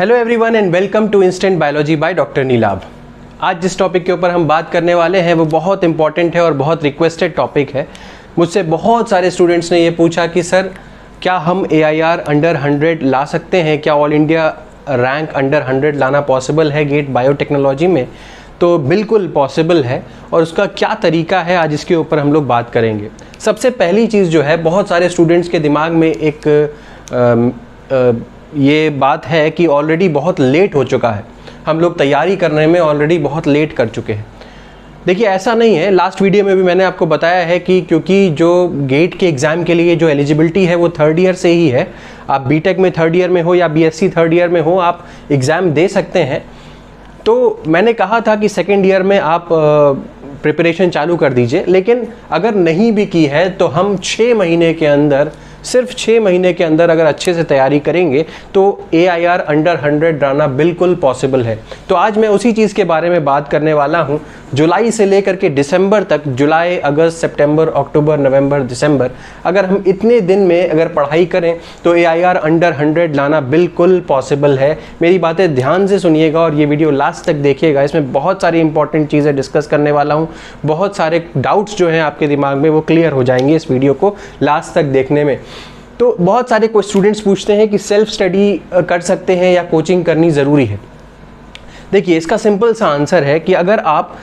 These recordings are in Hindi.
Hello everyone and welcome to instant biology by doctor Neelabh. आज जिस टॉपिक के ऊपर हम बात करने वाले हैं वो बहुत इंपॉर्टेंट है और बहुत रिक्वेस्टेड टॉपिक है। मुझसे बहुत सारे स्टूडेंट्स ने ये पूछा कि सर क्या हम AIR अंडर 100 ला सकते हैं, क्या ऑल इंडिया रैंक अंडर 100 लाना पॉसिबल है गेट बायोटेक्नोलॉजी में। तो बिल्कुल पॉसिबल है और उसका क्या तरीका है आज इसके ऊपर हम लोग बात करेंगे। सबसे पहली चीज़ जो है, बहुत सारे स्टूडेंट्स के दिमाग में एक ये बात है कि ऑलरेडी बहुत लेट हो चुका है, हम लोग तैयारी करने में ऑलरेडी बहुत लेट कर चुके हैं। देखिए ऐसा नहीं है, लास्ट वीडियो में भी मैंने आपको बताया है कि क्योंकि जो गेट के एग्ज़ाम के लिए जो एलिजिबिलिटी है वो थर्ड ईयर से ही है। आप बीटेक में थर्ड ईयर में हो या BSc थर्ड ईयर में हो, आप एग्ज़ाम दे सकते हैं। तो मैंने कहा था कि सेकेंड ईयर में आप प्रिपरेशन चालू कर दीजिए, लेकिन अगर नहीं भी की है तो हम 6 महीने के अंदर, सिर्फ 6 महीने के अंदर अगर अच्छे से तैयारी करेंगे तो AIR अंडर 100 लाना बिल्कुल पॉसिबल है। तो आज मैं उसी चीज़ के बारे में बात करने वाला हूँ। जुलाई से लेकर के दिसंबर तक, जुलाई, अगस्त, सितंबर, अक्टूबर, नवंबर, दिसंबर, अगर हम इतने दिन में अगर पढ़ाई करें तो AIR अंडर 100 लाना बिल्कुल पॉसिबल है। मेरी बातें ध्यान से सुनिएगा और ये वीडियो लास्ट तक देखिएगा। इसमें बहुत सारी इंपॉर्टेंट चीज़ें डिस्कस करने वाला हूँ। बहुत सारे डाउट्स जो हैं आपके दिमाग में वो क्लियर हो जाएंगे इस वीडियो को लास्ट तक देखने में। तो बहुत सारे कोई स्टूडेंट्स पूछते हैं कि सेल्फ स्टडी कर सकते हैं या कोचिंग करनी ज़रूरी है। देखिए इसका सिंपल सा आंसर है कि अगर आप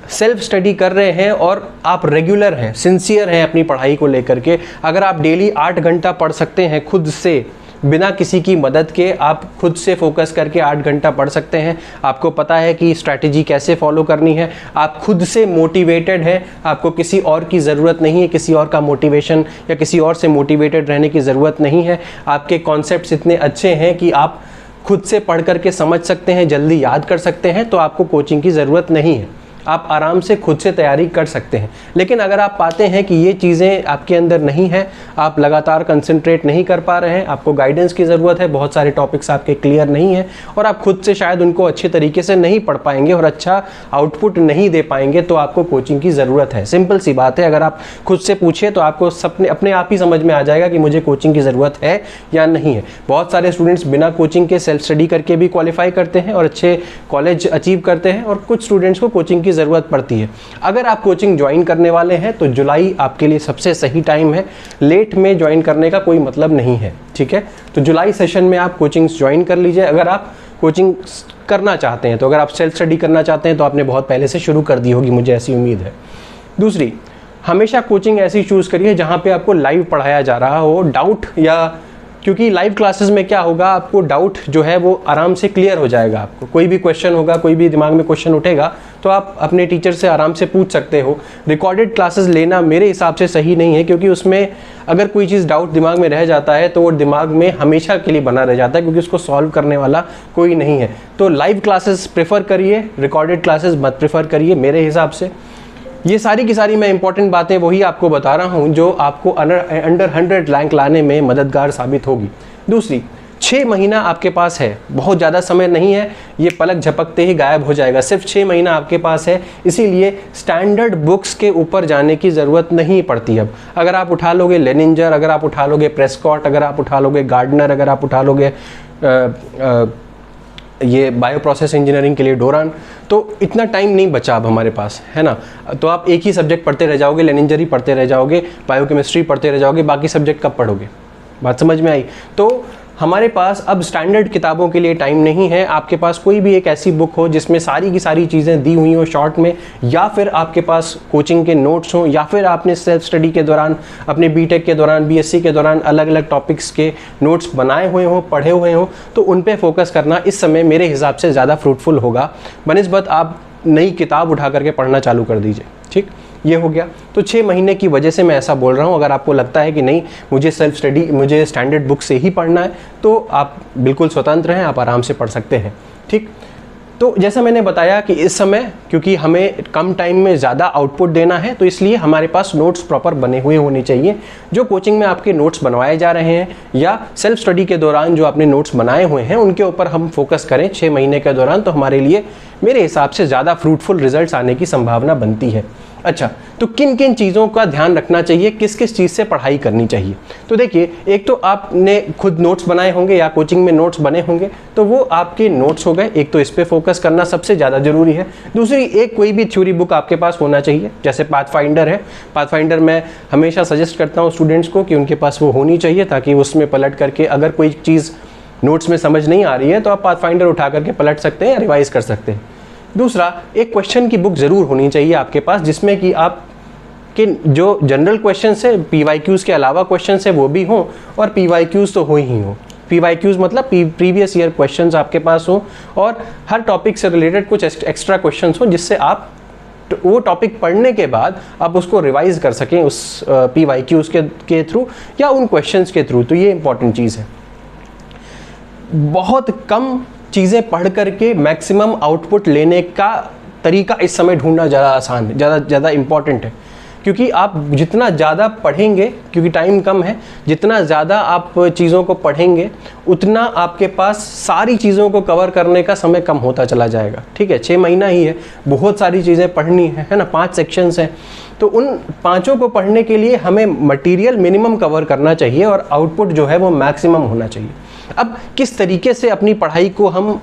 सेल्फ स्टडी कर रहे हैं और आप रेगुलर हैं, सिंसियर हैं अपनी पढ़ाई को लेकर के, अगर आप डेली 8 घंटा पढ़ सकते हैं खुद से, बिना किसी की मदद के, आप खुद से फोकस करके 8 घंटा पढ़ सकते हैं, आपको पता है कि स्ट्रैटेजी कैसे फॉलो करनी है, आप खुद से मोटिवेटेड हैं, आपको किसी और की ज़रूरत नहीं है, किसी और का मोटिवेशन या किसी और से मोटिवेटेड रहने की ज़रूरत नहीं है, आपके कॉन्सेप्ट्स इतने अच्छे हैं कि आप खुद से पढ़ करके समझ सकते हैं, जल्दी याद कर सकते हैं, तो आपको कोचिंग की ज़रूरत नहीं है। आप आराम से खुद से तैयारी कर सकते हैं। लेकिन अगर आप पाते हैं कि ये चीज़ें आपके अंदर नहीं है, आप लगातार कंसंट्रेट नहीं कर पा रहे हैं, आपको गाइडेंस की ज़रूरत है, बहुत सारे टॉपिक्स आपके क्लियर नहीं हैं और आप खुद से शायद उनको अच्छे तरीके से नहीं पढ़ पाएंगे और अच्छा आउटपुट नहीं दे पाएंगे, तो आपको कोचिंग की ज़रूरत है। सिंपल सी बात है, अगर आप खुद से पूछिए तो आपको अपने आप ही समझ में आ जाएगा कि मुझे कोचिंग की ज़रूरत है या नहीं है। बहुत सारे स्टूडेंट्स बिना कोचिंग के सेल्फ स्टडी करके भी क्वालिफाई करते हैं और अच्छे कॉलेज अचीव करते हैं, और कुछ स्टूडेंट्स को कोचिंग की ज़रूरत पड़ती है। अगर आप कोचिंग ज्वाइन करने वाले हैं तो जुलाई आपके लिए सबसे सही टाइम है। लेट में ज्वाइन करने का कोई मतलब नहीं है, ठीक है। तो जुलाई सेशन में आप कोचिंग ज्वाइन कर लीजिए अगर आप कोचिंग करना चाहते हैं। तो अगर आप सेल्फ स्टडी करना चाहते हैं तो आपने बहुत पहले से शुरू कर दी होगी, मुझे ऐसी उम्मीद है। दूसरी, हमेशा कोचिंग ऐसी चूज़ करिए जहाँ पे आपको लाइव पढ़ाया जा रहा हो। डाउट या, क्योंकि लाइव क्लासेस में क्या होगा, आपको डाउट जो है वो आराम से क्लियर हो जाएगा। आपको कोई भी क्वेश्चन होगा, कोई भी दिमाग में क्वेश्चन उठेगा तो आप अपने टीचर से आराम से पूछ सकते हो। रिकॉर्डेड क्लासेस लेना मेरे हिसाब से सही नहीं है, क्योंकि उसमें अगर कोई चीज़ डाउट दिमाग में रह जाता है तो वो दिमाग में हमेशा के लिए बना रह जाता है, क्योंकि उसको सॉल्व करने वाला कोई नहीं है। तो लाइव क्लासेस प्रेफर करिए, रिकॉर्डेड क्लासेस मत प्रेफर करिए मेरे हिसाब से। ये सारी की सारी मैं इंपॉर्टेंट बातें वही आपको बता रहा हूँ जो आपको अंडर 100 रैंक लाने में मददगार साबित होगी। दूसरी, 6 महीना आपके पास है, बहुत ज़्यादा समय नहीं है, ये पलक झपकते ही गायब हो जाएगा। सिर्फ 6 महीना आपके पास है, इसीलिए स्टैंडर्ड बुक्स के ऊपर जाने की ज़रूरत नहीं पड़ती। अब अगर आप उठा लोगे लेनिंजर, अगर आप उठा लोगे प्रेस्कॉट, अगर आप उठा लोगे गार्डनर, अगर आप उठा लोगे ये बायो प्रोसेस इंजीनियरिंग के लिए डोरान, तो इतना टाइम नहीं बचा अब हमारे पास, है ना। तो आप एक ही सब्जेक्ट पढ़ते रह जाओगे, लेनिंजर ही पढ़ते रह जाओगे, बायोकेमिस्ट्री पढ़ते रह जाओगे, बाकी सब्जेक्ट कब पढ़ोगे। बात समझ में आई। तो हमारे पास अब स्टैंडर्ड किताबों के लिए टाइम नहीं है। आपके पास कोई भी एक ऐसी बुक हो जिसमें सारी की सारी चीज़ें दी हुई हो शॉर्ट में, या फिर आपके पास कोचिंग के नोट्स हों, या फिर आपने सेल्फ स्टडी के दौरान, अपने बीटेक के दौरान, BSc के दौरान अलग अलग टॉपिक्स के नोट्स बनाए हुए हों, पढ़े हुए हों, तो उन पे फोकस करना इस समय मेरे हिसाब से ज़्यादा फ्रूटफुल होगा बनस्बत आप नई किताब उठा करके पढ़ना चालू कर दीजिए। ठीक, ये हो गया। तो 6 महीने की वजह से मैं ऐसा बोल रहा हूँ। अगर आपको लगता है कि नहीं मुझे सेल्फ स्टडी, मुझे स्टैंडर्ड बुक से ही पढ़ना है, तो आप बिल्कुल स्वतंत्र हैं, आप आराम से पढ़ सकते हैं। ठीक, तो जैसा मैंने बताया कि इस समय क्योंकि हमें कम टाइम में ज़्यादा आउटपुट देना है, तो इसलिए हमारे पास नोट्स प्रॉपर बने हुए होने चाहिए। जो कोचिंग में आपके नोट्स बनवाए जा रहे हैं या सेल्फ स्टडी के दौरान जो आपने नोट्स बनाए हुए हैं, उनके ऊपर हम फोकस करें 6 महीने के दौरान, तो हमारे लिए मेरे हिसाब से ज़्यादा फ्रूटफुल रिजल्ट्स आने की संभावना बनती है। अच्छा, तो किन किन चीज़ों का ध्यान रखना चाहिए, किस किस चीज़ से पढ़ाई करनी चाहिए। तो देखिए, एक तो आपने खुद नोट्स बनाए होंगे या कोचिंग में नोट्स बने होंगे, तो वो आपके नोट्स हो गए। एक तो इस पे फोकस करना सबसे ज़्यादा ज़रूरी है। दूसरी, एक कोई भी थ्योरी बुक आपके पास होना चाहिए, जैसे पाथफाइंडर है। पाथफाइंडर मैं हमेशा सजेस्ट करता हूँ स्टूडेंट्स को कि उनके पास वो होनी चाहिए, ताकि उसमें पलट करके अगर कोई चीज़ नोट्स में समझ नहीं आ रही है तो आप पाथफाइंडर उठा करके पलट सकते हैं या रिवाइज कर सकते हैं। दूसरा, एक क्वेश्चन की बुक ज़रूर होनी चाहिए आपके पास, जिसमें कि आप कि जो जनरल क्वेश्चंस है, PYQs के अलावा क्वेश्चंस है वो भी हों, और PYQs तो हो ही हो। PYQs मतलब प्रीवियस ईयर क्वेश्चंस आपके पास हो, और हर टॉपिक से रिलेटेड कुछ एक्स्ट्रा क्वेश्चंस हो, जिससे आप वो टॉपिक पढ़ने के बाद आप उसको रिवाइज कर सकें उस PYQs के थ्रू या उन क्वेश्चंस के थ्रू। तो ये इंपॉर्टेंट चीज़ है। बहुत कम चीज़ें पढ़ करके मैक्सिमम आउटपुट लेने का तरीका इस समय ढूंढना ज़्यादा आसान है, ज़्यादा इम्पॉर्टेंट है। क्योंकि आप जितना ज़्यादा पढ़ेंगे, क्योंकि टाइम कम है, जितना ज़्यादा आप चीज़ों को पढ़ेंगे उतना आपके पास सारी चीज़ों को कवर करने का समय कम होता चला जाएगा। ठीक है, 6 महीना ही है, बहुत सारी चीज़ें पढ़नी है ना, 5 सेक्शंस हैं, तो उन 5 को पढ़ने के लिए हमें मटेरियल मिनिमम कवर करना चाहिए और आउटपुट जो है वो मैक्सिमम होना चाहिए। अब किस तरीके से अपनी पढ़ाई को हम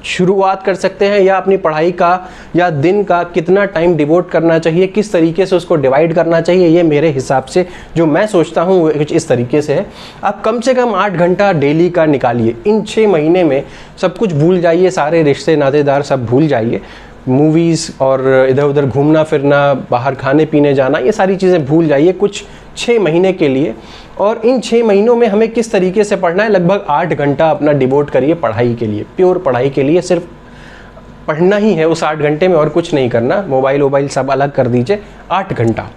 शुरुआत कर सकते हैं, या अपनी पढ़ाई का या दिन का कितना टाइम डिवोट करना चाहिए, किस तरीके से उसको डिवाइड करना चाहिए, ये मेरे हिसाब से जो मैं सोचता हूँ वो कुछ इस तरीके से है। आप कम से कम 8 घंटा डेली का निकालिए। इन 6 महीने में सब कुछ भूल जाइए, सारे रिश्ते नातेदार सब भूल जाइए, मूवीज़ और इधर उधर घूमना फिरना, बाहर खाने पीने जाना, ये सारी चीज़ें भूल जाइए कुछ 6 महीने के लिए। और इन 6 महीनों में हमें किस तरीके से पढ़ना है, लगभग 8 घंटा अपना डिवोट करिए पढ़ाई के लिए, प्योर पढ़ाई के लिए। सिर्फ पढ़ना ही है उस 8 घंटे में, और कुछ नहीं करना। मोबाइल सब अलग कर दीजिए, 8 घंटा।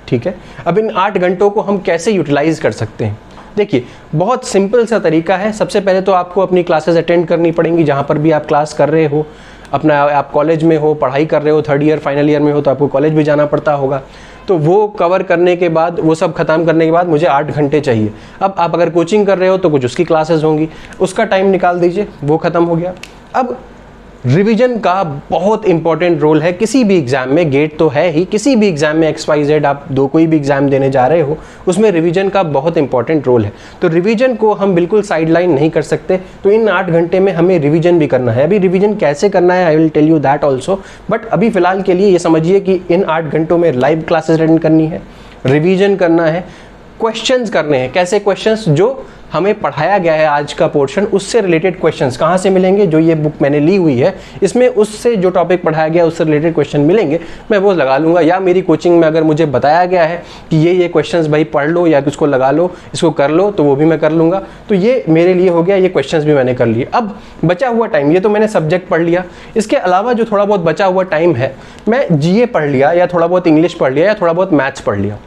ठीक है, अब इन 8 घंटों को हम कैसे यूटिलाइज़ कर सकते हैं? देखिए, बहुत सिंपल सा तरीका है। सबसे पहले तो आपको अपनी क्लासेस अटेंड करनी पड़ेंगी, जहाँ पर भी आप क्लास कर रहे हो। अपना आप कॉलेज में हो, पढ़ाई कर रहे हो, 3rd ईयर फाइनल ईयर में हो, तो आपको कॉलेज भी जाना पड़ता होगा। तो वो कवर करने के बाद, वो सब ख़त्म करने के बाद मुझे 8 घंटे चाहिए। अब आप अगर कोचिंग कर रहे हो तो कुछ उसकी क्लासेस होंगी, उसका टाइम निकाल दीजिए, वो ख़त्म हो गया। अब रिवीजन का बहुत इंपॉर्टेंट रोल है किसी भी एग्ज़ाम में। गेट तो है ही, किसी भी एग्ज़ाम में XYZ आप कोई भी एग्ज़ाम देने जा रहे हो, उसमें रिवीजन का बहुत इंपॉर्टेंट रोल है। तो रिवीजन को हम बिल्कुल साइडलाइन नहीं कर सकते। तो इन 8 घंटे में हमें रिवीजन भी करना है। अभी रिवीजन कैसे करना है, I will tell you that also, but अभी फ़िलहाल के लिए ये समझिए कि इन 8 घंटों में लाइव क्लासेस अटेंड करनी है, रिवीजन करना है, क्वेश्चंस करने हैं। कैसे क्वेश्चंस? जो हमें पढ़ाया गया है आज का पोर्शन, उससे रिलेटेड क्वेश्चंस कहाँ से मिलेंगे? जो ये बुक मैंने ली हुई है, इसमें उससे जो टॉपिक पढ़ाया गया उससे रिलेटेड क्वेश्चन मिलेंगे, मैं वो लगा लूँगा। या मेरी कोचिंग में अगर मुझे बताया गया है कि ये क्वेश्चंस भाई पढ़ लो या इसको लगा लो, इसको कर लो, तो वो भी मैं कर लूँगा। तो ये मेरे लिए हो गया, ये क्वेश्चंस भी मैंने कर लिए। अब बचा हुआ टाइम, ये तो मैंने सब्जेक्ट पढ़ लिया, इसके अलावा जो थोड़ा बहुत बचा हुआ टाइम है, मैं GA पढ़ लिया, या थोड़ा बहुत इंग्लिश पढ़ लिया, या थोड़ा बहुत मैथ्स पढ़ लिया।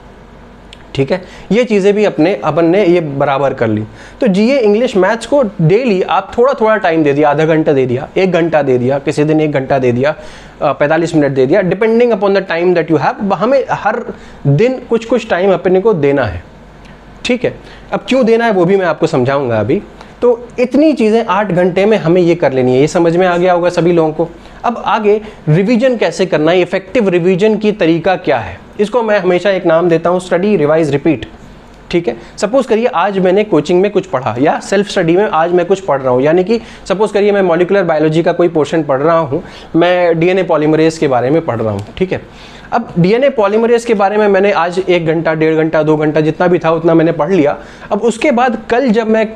ठीक है, ये चीज़ें भी अपन ने ये बराबर कर ली। तो GA इंग्लिश मैथ्स को डेली आप थोड़ा थोड़ा टाइम दे दिया, आधा घंटा दे दिया, 1 घंटा दे दिया, किसी दिन 1 घंटा दे दिया, 45 मिनट दे दिया, depending upon the time that you have. हमें हर दिन कुछ कुछ टाइम अपने को देना है। ठीक है, अब क्यों देना है वो भी मैं आपको समझाऊंगा अभी। तो इतनी चीज़ें 8 घंटे में हमें ये कर लेनी है, ये समझ में आ गया होगा सभी लोगों को। अब आगे रिवीजन कैसे करना है, इफेक्टिव रिवीजन की तरीका क्या है, इसको मैं हमेशा एक नाम देता हूँ, स्टडी रिवाइज रिपीट। ठीक है, सपोज करिए आज मैंने कोचिंग में कुछ पढ़ा, या सेल्फ स्टडी में आज मैं कुछ पढ़ रहा हूँ, यानी कि सपोज करिए मैं मॉलिक्यूलर बायोलॉजी का कोई पोर्शन पढ़ रहा हूँ, मैं DNA पॉलीमरेज के बारे में पढ़ रहा हूँ। ठीक है, अब DNA पॉलीमरेज के बारे में मैंने आज 1 घंटा, 1.5 घंटा, 2 घंटा जितना भी था उतना मैंने पढ़ लिया। अब उसके बाद कल जब मैं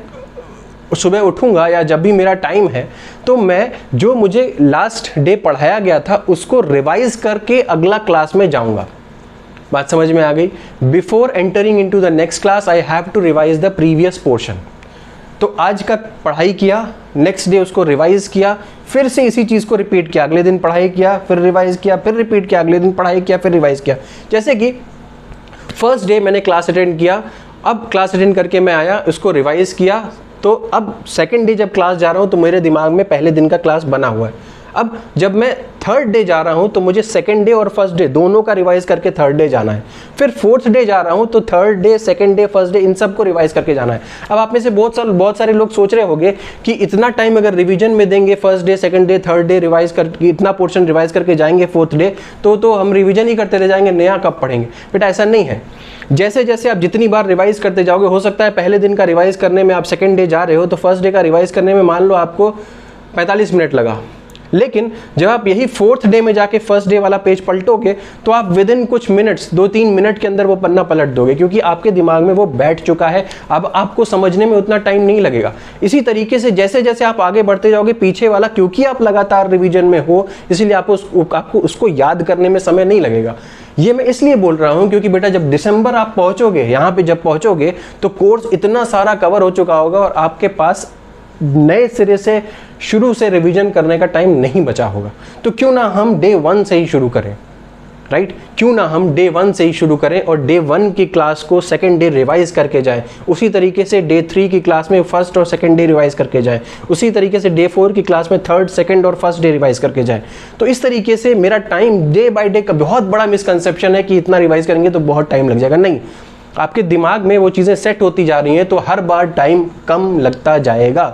सुबह उठूंगा या जब भी मेरा टाइम है, तो मैं जो मुझे लास्ट डे पढ़ाया गया था उसको रिवाइज करके अगला क्लास में जाऊंगा। बात समझ में आ गई? Before entering into the next class I have to revise the previous portion. तो आज का पढ़ाई किया, नेक्स्ट डे उसको रिवाइज किया, फिर से इसी चीज़ को रिपीट किया, अगले दिन पढ़ाई किया, फिर रिवाइज किया, फिर रिपीट किया, अगले दिन पढ़ाई किया, फिर रिवाइज किया। जैसे कि फर्स्ट डे मैंने क्लास अटेंड किया, अब क्लास अटेंड करके मैं आया, उसको रिवाइज किया, तो अब सेकंड डे जब क्लास जा रहा हूँ तो मेरे दिमाग में पहले दिन का क्लास बना हुआ है। अब जब मैं थर्ड डे जा रहा हूं तो मुझे सेकंड डे और फर्स्ट डे दोनों का रिवाइज करके थर्ड डे जाना है। फिर फोर्थ डे जा रहा हूं तो third day, second day, first day, इन सब को रिवाइज करके जाना है। अब आप में से बहुत सारे लोग सोच रहे होंगे कि इतना टाइम अगर रिवीजन में देंगे, first day, second day, third day revise करके, इतना पोर्शन रिवाइज करके जाएंगे फोर्थ डे, तो हम रिवीजन ही करते रह जाएंगे, नया कब पढ़ेंगे? बेटा ऐसा नहीं है। जैसे जैसे आप जितनी बार रिवाइज करते जाओगे, हो सकता है पहले दिन का रिवाइज करने में आप सेकंड डे जा रहे हो तो फर्स्ट डे का रिवाइज करने में मान लो आपको 45 मिनट लगा, लेकिन जब आप यही फोर्थ डे में जाके फर्स्ट डे वाला पेज पलटोगे तो आप विद इन कुछ मिनट्स, 2-3 मिनट के अंदर वो पन्ना पलट दोगे, क्योंकि आपके दिमाग में वो बैठ चुका है। अब आपको समझने में उतना टाइम नहीं लगेगा। इसी तरीके से जैसे जैसे आप आगे बढ़ते जाओगे, पीछे वाला, क्योंकि आप लगातार रिवीजन में हो, इसीलिए आपको उसको याद करने में समय नहीं लगेगा। ये मैं इसलिए बोल रहा हूं क्योंकि बेटा जब दिसंबर आप पहुंचोगे, यहाँ पे जब पहुंचोगे तो कोर्स इतना सारा कवर हो चुका होगा और आपके पास नए सिरे से शुरू से रिवीजन करने का टाइम नहीं बचा होगा। तो क्यों ना हम डे 1 से ही शुरू करें, राइट? क्यों ना हम डे 1 से ही शुरू करें और डे 1 की क्लास को सेकंड डे रिवाइज करके जाएं। उसी तरीके से डे 3 की क्लास में फर्स्ट और सेकंड डे रिवाइज करके जाएं। उसी तरीके से डे 4 की क्लास में थर्ड, सेकंड और फर्स्ट डे रिवाइज करके जाएं। तो इस तरीके से मेरा टाइम डे बाय डे का बहुत बड़ा मिसकंसेप्शन है कि इतना रिवाइज करेंगे तो बहुत टाइम लग जाएगा। नहीं, आपके दिमाग में वो चीज़ें सेट होती जा रही हैं तो हर बार टाइम कम लगता जाएगा।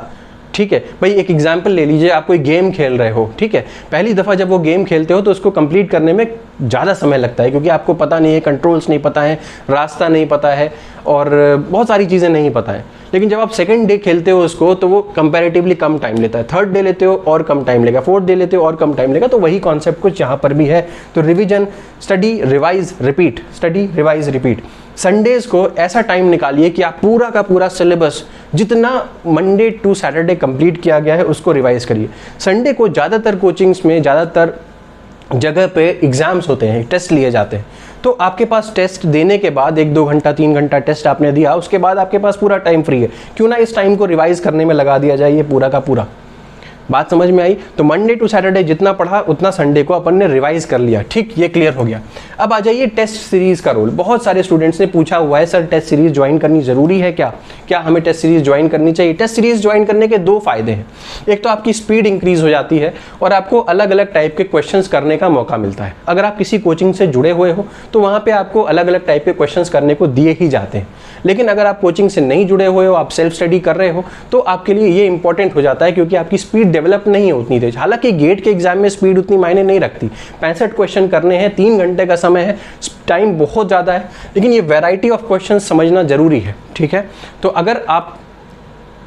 ठीक है भाई, एक एग्जाम्पल ले लीजिए, आप कोई गेम खेल रहे हो, ठीक है? पहली दफ़ा जब वो गेम खेलते हो तो उसको कंप्लीट करने में ज़्यादा समय लगता है, क्योंकि आपको पता नहीं है, कंट्रोल्स नहीं पता है, रास्ता नहीं पता है और बहुत सारी चीज़ें नहीं पता है। लेकिन जब आप सेकंड डे खेलते हो उसको तो वो कंपैरेटिवली कम टाइम लेता है। थर्ड डे लेते हो और कम टाइम लेगा, फोर्थ डे लेते हो और कम टाइम लेगा। तो वही कॉन्सेप्ट कुछ यहाँ पर भी है। तो revision, study, revise, repeat, study, revise, repeat. Sundays को ऐसा टाइम निकालिए कि आप पूरा का पूरा सिलेबस जितना मंडे टू सैटरडे कंप्लीट किया गया है उसको रिवाइज करिए। संडे को ज़्यादातर कोचिंग्स में, ज़्यादातर जगह पे एग्जाम्स होते हैं, टेस्ट लिए जाते हैं। तो आपके पास टेस्ट देने के बाद 1-2 घंटा, 3 घंटा टेस्ट आपने दिया, उसके बाद आपके पास पूरा टाइम फ्री है। क्यों ना इस टाइम को रिवाइज करने में लगा दिया जाए, ये पूरा का पूरा। बात समझ में आई? तो मंडे टू सैटरडे जितना पढ़ा उतना संडे को अपन ने रिवाइज कर लिया। ठीक, ये क्लियर हो गया। अब आ जाइए टेस्ट सीरीज का रोल। बहुत सारे स्टूडेंट्स ने पूछा हुआ है, सर टेस्ट सीरीज ज्वाइन करनी जरूरी है क्या? क्या हमें टेस्ट सीरीज ज्वाइन करनी चाहिए? टेस्ट सीरीज ज्वाइन करने के 2 फायदे हैं। एक तो आपकी स्पीड इंक्रीज हो जाती है और आपको अलग अलग टाइप के क्वेश्चंस करने का मौका मिलता है। अगर आप किसी कोचिंग से जुड़े हुए हो तो वहाँ पे आपको अलग अलग टाइप के क्वेश्चंस करने को दिए ही जाते हैं। लेकिन अगर आप कोचिंग से नहीं जुड़े हुए हो, आप सेल्फ स्टडी कर रहे हो, तो आपके लिए ये इंपॉर्टेंट हो जाता है, क्योंकि आपकी स्पीड डेवलप नहीं है उतनी तेज। हालांकि गेट के एग्जाम में स्पीड उतनी मायने नहीं रखती। 65 क्वेश्चन करने हैं, 3 घंटे का समय है, टाइम बहुत ज़्यादा है, लेकिन ये वैरायटी ऑफ क्वेश्चन समझना जरूरी है। ठीक है, तो अगर आप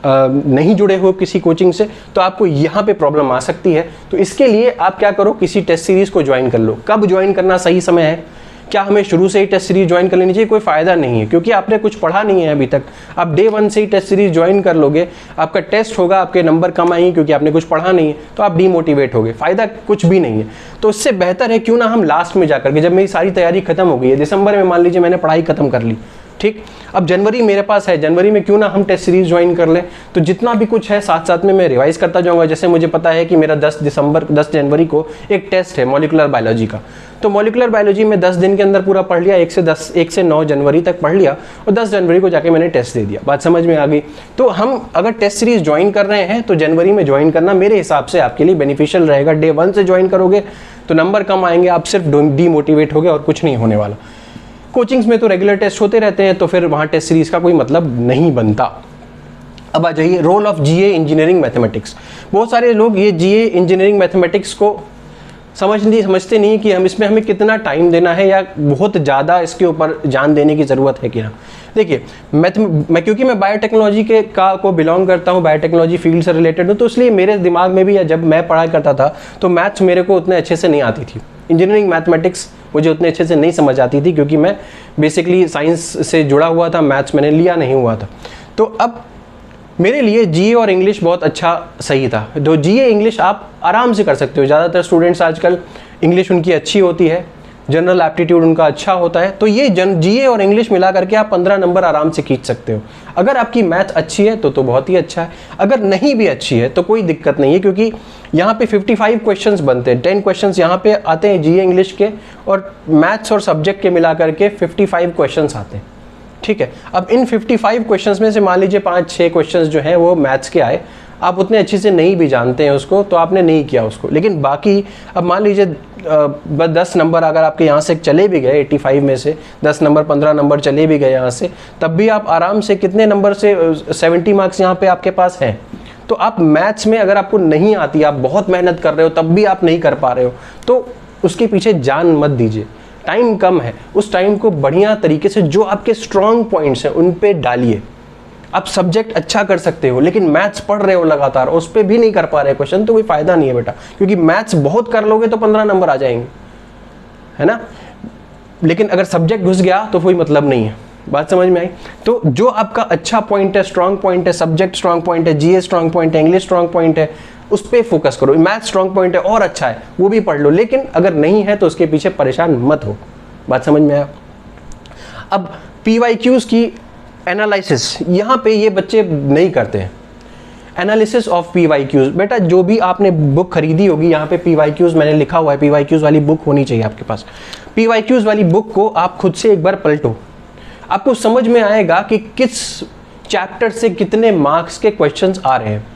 नहीं जुड़े हो किसी कोचिंग से तो आपको यहाँ पे प्रॉब्लम आ सकती है। तो इसके लिए आप क्या करो, किसी टेस्ट सीरीज को ज्वाइन कर लो। कब ज्वाइन करना सही समय है? क्या हमें शुरू से ही टेस्ट सीरीज ज्वाइन कर लेनी चाहिए? कोई फायदा नहीं है, क्योंकि आपने कुछ पढ़ा नहीं है अभी तक। आप डे 1 से ही टेस्ट सीरीज ज्वाइन कर लोगे, आपका टेस्ट होगा, आपके नंबर कम आएंगे क्योंकि आपने कुछ पढ़ा नहीं है, तो आप डीमोटिवेट होगे, फायदा कुछ भी नहीं है। तो इससे बेहतर है क्यों ना हम लास्ट में जाकर के, जब मेरी सारी तैयारी खत्म हो गई है, दिसंबर में मान लीजिए मैंने पढ़ाई खत्म कर ली, ठीक, अब जनवरी मेरे पास है, जनवरी में क्यों ना हम टेस्ट सीरीज ज्वाइन कर लें। तो जितना भी कुछ है साथ साथ में मैं रिवाइज करता जाऊंगा। जैसे मुझे पता है कि मेरा 10 जनवरी को एक टेस्ट है मॉलिक्यूलर बायोलॉजी का, तो मॉलिक्यूलर बायोलॉजी में 10 दिन के अंदर पूरा पढ़ लिया, 1 से 9 जनवरी तक पढ़ लिया और 10 जनवरी को जाके मैंने टेस्ट दे दिया। बात समझ में आ गई? तो हम अगर टेस्ट सीरीज ज्वाइन कर रहे हैं तो जनवरी में ज्वाइन करना मेरे हिसाब से आपके लिए बेनिफिशियल रहेगा। डे 1 से ज्वाइन करोगे तो नंबर कम आएंगे, आप सिर्फ डीमोटिवेट होगे और कुछ नहीं होने वाला। कोचिंग्स में तो रेगुलर टेस्ट होते रहते हैं, तो फिर वहाँ टेस्ट सीरीज का कोई मतलब नहीं बनता। अब आ जाइए role of GA engineering mathematics. बहुत सारे लोग ये जीए इंजीनियरिंग मैथमेटिक्स को समझते नहीं कि इसमें हमें कितना टाइम देना है या बहुत ज़्यादा इसके ऊपर जान देने की ज़रूरत है कि ना। देखिए क्योंकि मैं बायोटेक्नोलॉजी को बिलोंग करता हूँ, बायोटेक्नोलॉजी फील्ड से रिलेटेड हूँ, तो इसलिए मेरे दिमाग में भी, या जब मैं पढ़ाई करता था तो मैथ्स मेरे को उतने अच्छे से नहीं आती थी। इंजीनियरिंग मैथमेटिक्स मुझे उतने अच्छे से नहीं समझ आती थी, क्योंकि मैं बेसिकली साइंस से जुड़ा हुआ था, मैथ्स मैंने लिया नहीं हुआ था। तो अब मेरे लिए जीए और इंग्लिश बहुत अच्छा सही था। तो जीए इंग्लिश आप आराम से कर सकते हो। ज़्यादातर स्टूडेंट्स आजकल इंग्लिश उनकी अच्छी होती है, जनरल एप्टीट्यूड उनका अच्छा होता है, तो ये जीए और इंग्लिश मिला करके आप 15 नंबर आराम से खींच सकते हो। अगर आपकी मैथ अच्छी है तो बहुत ही अच्छा है, अगर नहीं भी अच्छी है तो कोई दिक्कत नहीं है, क्योंकि यहाँ पे 55 क्वेश्चंस बनते हैं। 10 क्वेश्चंस यहाँ पे आते हैं जीए इंग्लिश के, और मैथ्स और सब्जेक्ट के मिला करके 55 क्वेश्चंस आते हैं। ठीक है, अब इन 55 क्वेश्चंस में से मान लीजिए 5-6 क्वेश्चंस जो हैं वो मैथ्स के आए, आप उतने अच्छे से नहीं भी जानते हैं उसको, तो आपने नहीं किया उसको। लेकिन बाकी अब मान लीजिए 10 नंबर अगर आपके यहाँ से चले भी गए 85 में से 10 नंबर 15 नंबर चले भी गए यहाँ से, तब भी आप आराम से कितने नंबर से 70 मार्क्स यहाँ पे आपके पास हैं। तो आप मैथ्स में अगर आपको नहीं आती, आप बहुत मेहनत कर रहे हो तब भी आप नहीं कर पा रहे हो, तो उसके पीछे जान मत दीजिए। टाइम कम है, उस टाइम को बढ़िया तरीके से जो आपके स्ट्रॉन्ग पॉइंट्स हैं उन पे डालिए। आप सब्जेक्ट अच्छा कर सकते हो लेकिन मैथ्स पढ़ रहे हो लगातार, उस पर भी नहीं कर पा रहे क्वेश्चन, तो कोई फायदा नहीं है बेटा, क्योंकि मैथ्स बहुत कर लोगे तो 15 नंबर आ जाएंगे, है ना। लेकिन अगर सब्जेक्ट घुस गया तो कोई मतलब नहीं है। बात समझ में आई? तो जो आपका अच्छा पॉइंट है, स्ट्रॉन्ग पॉइंट है, सब्जेक्ट स्ट्रॉन्ग पॉइंट है, जीएस स्ट्रॉन्ग पॉइंट है, इंग्लिश स्ट्रॉन्ग पॉइंट है, उस पर फोकस करो। मैथ स्ट्रॉन्ग पॉइंट है और अच्छा है, वो भी पढ़ लो, लेकिन अगर नहीं है तो उसके पीछे परेशान मत हो। बात समझ में आया? अब पीवाईक्यूज की एनालिसिस यहाँ पे ये बच्चे नहीं करते हैं। एनालिसिस ऑफ पीवाईक्यूज, बेटा जो भी आपने बुक खरीदी होगी, यहाँ पे पीवाईक्यूज मैंने लिखा हुआ है, पीवाईक्यूज वाली बुक होनी चाहिए आपके पास। पीवाईक्यूज वाली बुक को आप खुद से एक बार पलटो, आपको समझ में आएगा कि किस चैप्टर से कितने मार्क्स के क्वेश्चंस आ रहे हैं।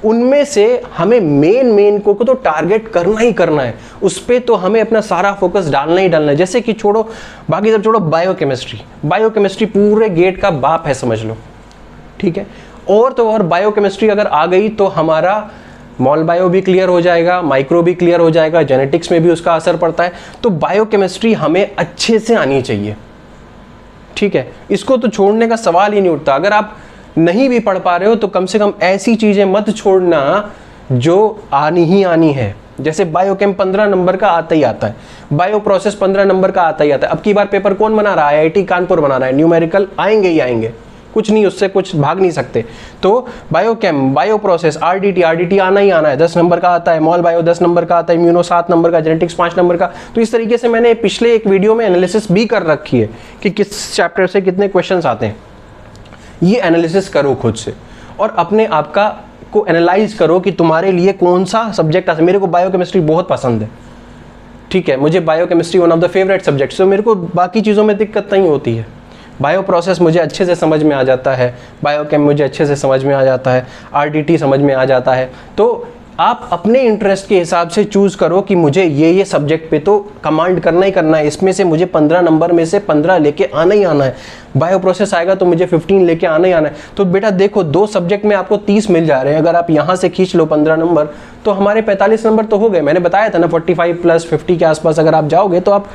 उनमें से हमें मेन को तो टारगेट करना ही करना है, उस पर तो हमें अपना सारा फोकस डालना ही डालना है। जैसे कि छोड़ो बाकी सब छोड़ो, बायोकेमिस्ट्री पूरे गेट का बाप है समझ लो, ठीक है। और तो और बायोकेमिस्ट्री अगर आ गई तो हमारा मॉल बायो भी क्लियर हो जाएगा, माइक्रो भी क्लियर हो जाएगा, जेनेटिक्स में भी उसका असर पड़ता है। तो बायोकेमिस्ट्री हमें अच्छे से आनी चाहिए, ठीक है। इसको तो छोड़ने का सवाल ही नहीं उठता। अगर आप नहीं भी पढ़ पा रहे हो तो कम से कम ऐसी चीजें मत छोड़ना जो आनी ही आनी है। जैसे बायोकेम 15 नंबर का आता ही आता है, बायो प्रोसेस 15 नंबर का आता ही आता है। अब की बार पेपर कौन बना रहा है? आईआईटी कानपुर बना रहा है। न्यूमेरिकल आएंगे ही आएंगे, कुछ नहीं, उससे कुछ भाग नहीं सकते। तो बायोकेम, बायो प्रोसेस, आरडीटी आना ही आना है, 10 नंबर का आता है। मॉल बायो 10 नंबर का आता है, इम्यूनो 7 नंबर का, जेनेटिक्स 5 नंबर का। तो इस तरीके से मैंने पिछले एक वीडियो में एनालिसिस भी कर रखी है कि किस चैप्टर से कितने क्वेश्चन आते हैं। ये एनालिसिस करो खुद से और अपने आप का को एनालाइज करो कि तुम्हारे लिए कौन सा सब्जेक्ट आता है। मेरे को बायोकेमिस्ट्री बहुत पसंद है, ठीक है, मुझे biochemistry one of the favourite subjects, तो मेरे को बाकी चीज़ों में दिक्कत नहीं होती है। बायो प्रोसेस मुझे अच्छे से समझ में आ जाता है, बायोकेम मुझे अच्छे से समझ में आ जाता है, आरडीटी समझ में आ जाता है। तो आप अपने इंटरेस्ट के हिसाब से चूज़ करो कि मुझे ये सब्जेक्ट पे तो कमांड करना ही करना है, इसमें से मुझे 15 नंबर में से 15 लेके आना ही आना है। बायो प्रोसेस आएगा तो मुझे 15 लेके आना ही आना है। तो बेटा देखो, 2 सब्जेक्ट में आपको 30 मिल जा रहे हैं। अगर आप यहाँ से खींच लो 15 नंबर तो हमारे 45 नंबर तो हो गए। मैंने बताया था ना 45 + 50 के आसपास अगर आप जाओगे तो आप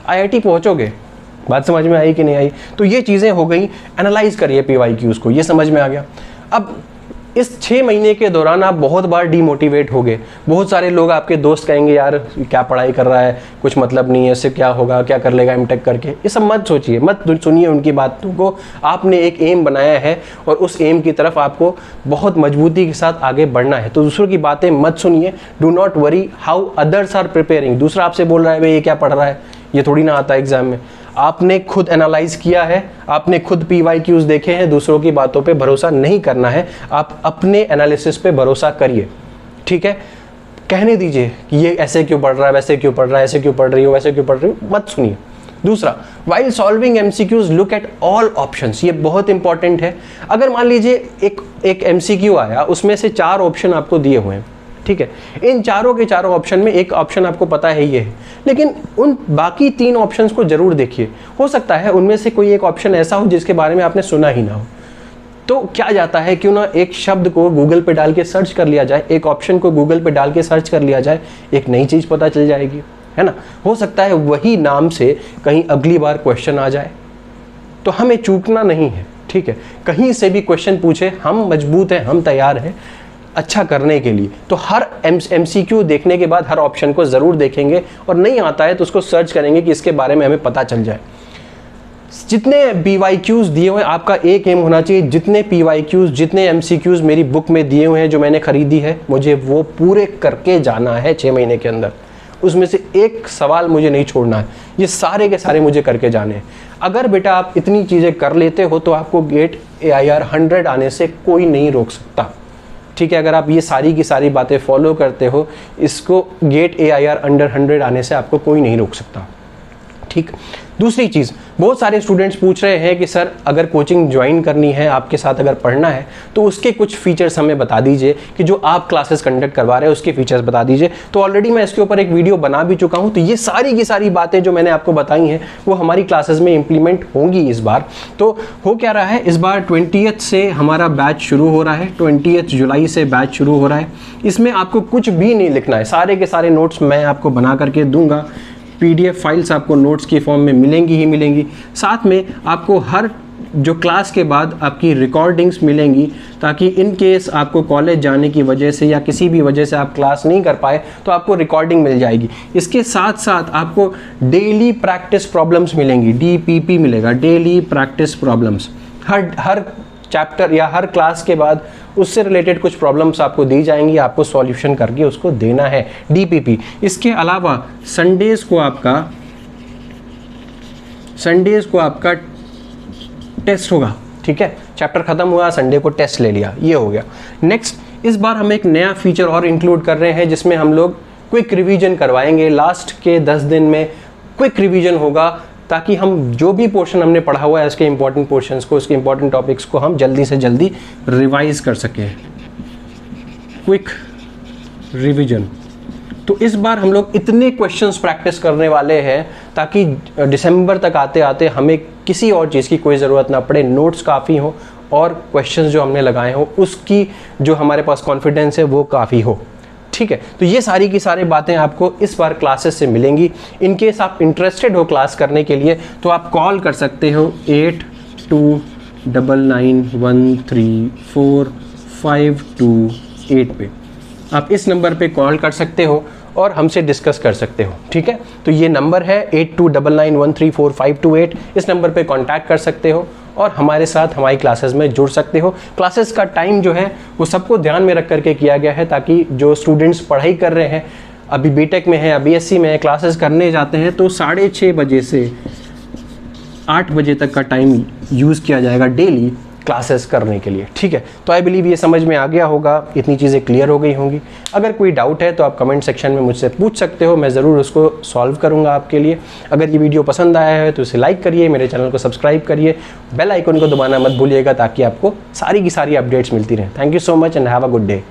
IIT पहुँचोगे। बात समझ में आई कि नहीं आई? तो ये चीज़ें हो गई। एनालाइज करिए पीवाईक्यूज़ को, ये समझ में आ गया। अब इस 6 महीने के दौरान आप बहुत बार डीमोटिवेट हो गए। बहुत सारे लोग आपके दोस्त कहेंगे यार क्या पढ़ाई कर रहा है, कुछ मतलब नहीं है, इससे क्या होगा, क्या कर लेगा एमटेक करके। ये सब मत सोचिए, मत सुनिए उनकी बातों को। आपने एक एम बनाया है और उस एम की तरफ आपको बहुत मजबूती के साथ आगे बढ़ना है। तो दूसरों की बातें मत सुनिए। Do not worry how others are preparing. दूसरा आपसे बोल रहा है भाई ये क्या पढ़ रहा है, ये थोड़ी ना आता है एग्जाम में। आपने खुद एनालाइज किया है, आपने खुद पीवाईक्यूज देखे हैं। दूसरों की बातों पे भरोसा नहीं करना है, आप अपने एनालिसिस पे भरोसा करिए, ठीक है। कहने दीजिए कि ये ऐसे क्यों पढ़ रहा है, वैसे क्यों पढ़ रहा है, ऐसे क्यों पढ़ रही हो, वैसे क्यों पढ़ रही हो, मत सुनिए। दूसरा, while solving MCQs look at all options. ये बहुत इंपॉर्टेंट है। अगर मान लीजिए एक MCQ आया, उसमें से 4 ऑप्शन आपको दिए हुए हैं, ठीक है। इन चारों के चारों ऑप्शन में एक ऑप्शन आपको पता है ये है, लेकिन उन बाकी 3 ऑप्शंस को जरूर देखिए। हो सकता है उनमें से कोई एक ऑप्शन ऐसा हो जिसके बारे में आपने सुना ही ना हो। तो क्या जाता है, क्यों ना एक शब्द को गूगल पे डाल के सर्च कर लिया जाए, एक ऑप्शन को गूगल पे डाल के सर्च कर लिया जाए, एक नई चीज़ पता चल जाएगी, है ना। हो सकता है वही नाम से कहीं अगली बार क्वेश्चन आ जाए। तो हमें चूकना नहीं है, ठीक है। कहीं से भी क्वेश्चन पूछे, हम मजबूत हैं, हम तैयार हैं अच्छा करने के लिए। तो हर MCQ देखने के बाद हर ऑप्शन को ज़रूर देखेंगे, और नहीं आता है तो उसको सर्च करेंगे कि इसके बारे में हमें पता चल जाए। जितने PYQs दिए हुए हैं, आपका एक एम होना चाहिए, जितने PYQs, जितने MCQs मेरी बुक में दिए हुए हैं जो मैंने खरीदी है, मुझे वो पूरे करके जाना है 6 महीने के अंदर। उसमें से एक सवाल मुझे नहीं छोड़ना है, ये सारे के सारे मुझे करके जाने हैं। अगर बेटा आप इतनी चीज़ें कर लेते हो तो आपको गेट AIR 100 आने से कोई नहीं रोक सकता, ठीक है। अगर आप ये सारी की सारी बातें फॉलो करते हो, इसको गेट AIR अंडर 100 आने से आपको कोई नहीं रोक सकता, ठीक। दूसरी चीज़, बहुत सारे स्टूडेंट्स पूछ रहे हैं कि सर अगर कोचिंग ज्वाइन करनी है, आपके साथ अगर पढ़ना है तो उसके कुछ फीचर्स हमें बता दीजिए कि जो आप क्लासेस कंडक्ट करवा रहे हैं उसके फीचर्स बता दीजिए। तो ऑलरेडी मैं इसके ऊपर एक वीडियो बना भी चुका हूँ। तो ये सारी की सारी बातें जो मैंने आपको बताई हैं वो हमारी क्लासेस में इंप्लीमेंट होंगी इस बार। तो हो क्या रहा है, इस बार 20th से हमारा बैच शुरू हो रहा है, 20th जुलाई से बैच शुरू हो रहा है। इसमें आपको कुछ भी नहीं लिखना है, सारे के सारे नोट्स मैं आपको बना करके दूंगा। PDF फाइल्स आपको नोट्स की फॉर्म में मिलेंगी ही मिलेंगी। साथ में आपको हर जो क्लास के बाद आपकी रिकॉर्डिंग्स मिलेंगी, ताकि इन केस आपको कॉलेज जाने की वजह से या किसी भी वजह से आप क्लास नहीं कर पाए तो आपको रिकॉर्डिंग मिल जाएगी। इसके साथ साथ आपको डेली प्रैक्टिस प्रॉब्लम्स मिलेंगी, DPP मिलेगा, डेली प्रैक्टिस प्रॉब्लम्स। हर चैप्टर या हर क्लास के बाद उससे रिलेटेड कुछ प्रॉब्लम्स आपको दी जाएंगी, आपको सॉल्यूशन करके उसको देना है, DPP। इसके अलावा संडेज़ को आपका टेस्ट होगा, ठीक है। चैप्टर खत्म हुआ, संडे को टेस्ट ले लिया, ये हो गया। नेक्स्ट, इस बार हम एक नया फीचर और इंक्लूड कर रहे हैं जिसमें हम लोग क्विक रिवीजन करवाएंगे। लास्ट के 10 दिन में क्विक रिवीजन होगा, ताकि हम जो भी पोर्शन हमने पढ़ा हुआ है उसके इंपॉर्टेंट पोर्शंस को, उसके इंपॉर्टेंट टॉपिक्स को हम जल्दी से जल्दी रिवाइज कर सकें। Quick revision. तो इस बार हम लोग इतने क्वेश्चंस प्रैक्टिस करने वाले हैं ताकि दिसंबर तक आते आते हमें किसी और चीज़ की कोई ज़रूरत ना पड़े, नोट्स काफ़ी हो और क्वेश्चंस जो हमने लगाए हो उसकी जो हमारे पास कॉन्फिडेंस है वो काफ़ी हो, ठीक है। तो ये सारी की सारी बातें आपको इस बार क्लासेस से मिलेंगी। इन केस आप इंटरेस्टेड हो क्लास करने के लिए तो आप कॉल कर सकते हो 8299134528 पे। आप इस नंबर पे कॉल कर सकते हो और हमसे डिस्कस कर सकते हो, ठीक है। तो ये नंबर है 8299134528। इस नंबर पे कांटेक्ट कर सकते हो और हमारे साथ हमारी क्लासेस में जुड़ सकते हो। क्लासेस का टाइम जो है वो सबको ध्यान में रख करके किया गया है, ताकि जो स्टूडेंट्स पढ़ाई कर रहे हैं, अभी बीटेक में है या BSc में है, क्लासेस करने जाते हैं तो 6:30 बजे से 8 बजे तक का टाइम यूज़ किया जाएगा डेली क्लासेस करने के लिए, ठीक है। तो आई बिलीव ये समझ में आ गया होगा, इतनी चीज़ें क्लियर हो गई होंगी। अगर कोई डाउट है तो आप कमेंट सेक्शन में मुझसे पूछ सकते हो, मैं ज़रूर उसको सॉल्व करूंगा आपके लिए। अगर ये वीडियो पसंद आया है तो इसे लाइक करिए, मेरे चैनल को सब्सक्राइब करिए, बेल आइकन को दबाना मत भूलिएगा ताकि आपको सारी की सारी अपडेट्स मिलती रहें। Thank you so much and have a good day.